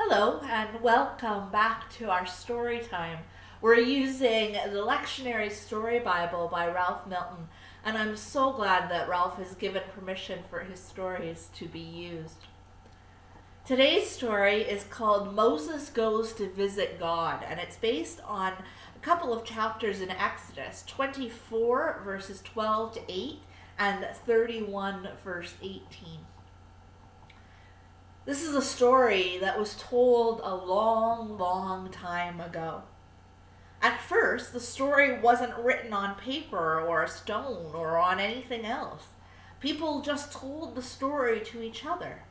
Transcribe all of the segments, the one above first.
Hello and welcome back to our story time. We're using the Lectionary Story Bible by Ralph Milton, and I'm so glad that Ralph has given permission for his stories to be used. Today's story is called Moses Goes to Visit God, and it's based on a couple of chapters in Exodus, 24 verses 12 to 8 and 31 verse 18. This is a story that was told a long, long time ago. At first, the story wasn't written on paper or a stone or on anything else. People just told the story to each other.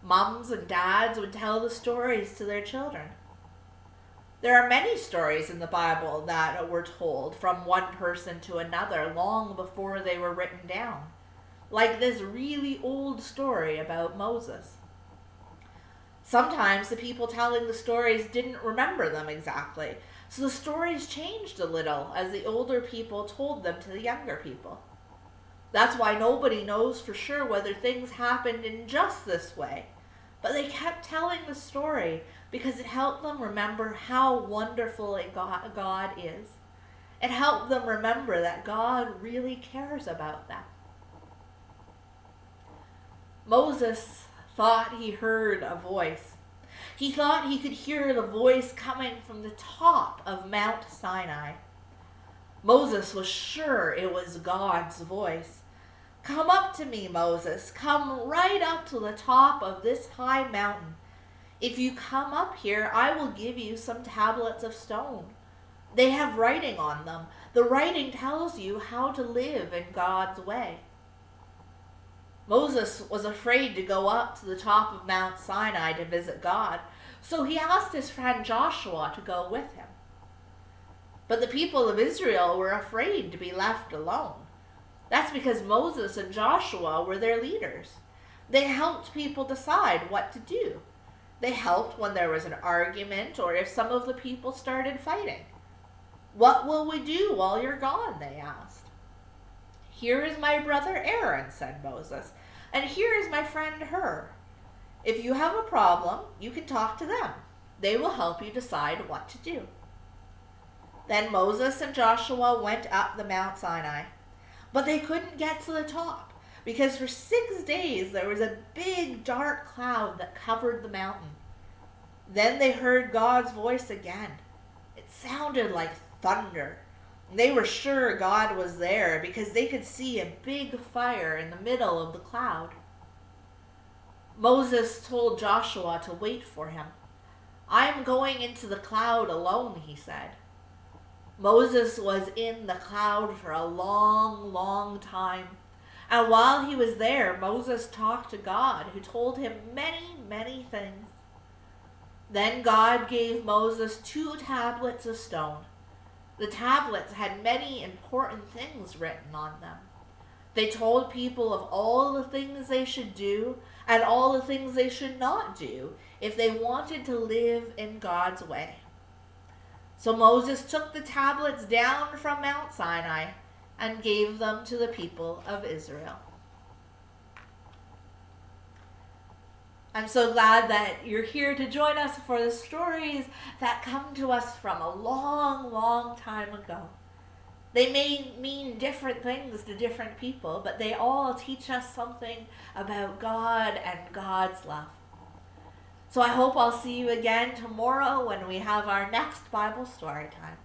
Mums and dads would tell the stories to their children. There are many stories in the Bible that were told from one person to another long before they were written down, like this really old story about Moses. Sometimes the people telling the stories didn't remember them exactly, so the stories changed a little as the older people told them to the younger people. That's why nobody knows for sure whether things happened in just this way, but they kept telling the story because it helped them remember how wonderful God is. It helped them remember that God really cares about them. Moses thought he heard a voice. He thought he could hear the voice coming from the top of Mount Sinai. Moses was sure it was God's voice. "Come up to me, Moses. Come right up to the top of this high mountain. If you come up here, I will give you some tablets of stone. They have writing on them. The writing tells you how to live in God's way." Moses was afraid to go up to the top of Mount Sinai to visit God, so he asked his friend Joshua to go with him. But the people of Israel were afraid to be left alone. That's because Moses and Joshua were their leaders. They helped people decide what to do. They helped when there was an argument or if some of the people started fighting. "What will we do while you're gone?" they asked. "Here is my brother Aaron," said Moses, "and here is my friend Hur. If you have a problem, you can talk to them. They will help you decide what to do." Then Moses and Joshua went up the Mount Sinai, but they couldn't get to the top because for 6 days there was a big dark cloud that covered the mountain. Then they heard God's voice again. It sounded like thunder. They were sure God was there because they could see a big fire in the middle of the cloud. Moses told Joshua to wait for him. "I'm going into the cloud alone," he said. Moses was in the cloud for a long, long time. And while he was there, Moses talked to God, who told him many, many things. Then God gave Moses 2 tablets of stone. The tablets had many important things written on them. They told people of all the things they should do and all the things they should not do if they wanted to live in God's way. So Moses took the tablets down from Mount Sinai and gave them to the people of Israel. I'm so glad that you're here to join us for the stories that come to us from a long, long time ago. They may mean different things to different people, but they all teach us something about God and God's love. So I hope I'll see you again tomorrow when we have our next Bible story time.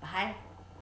Bye.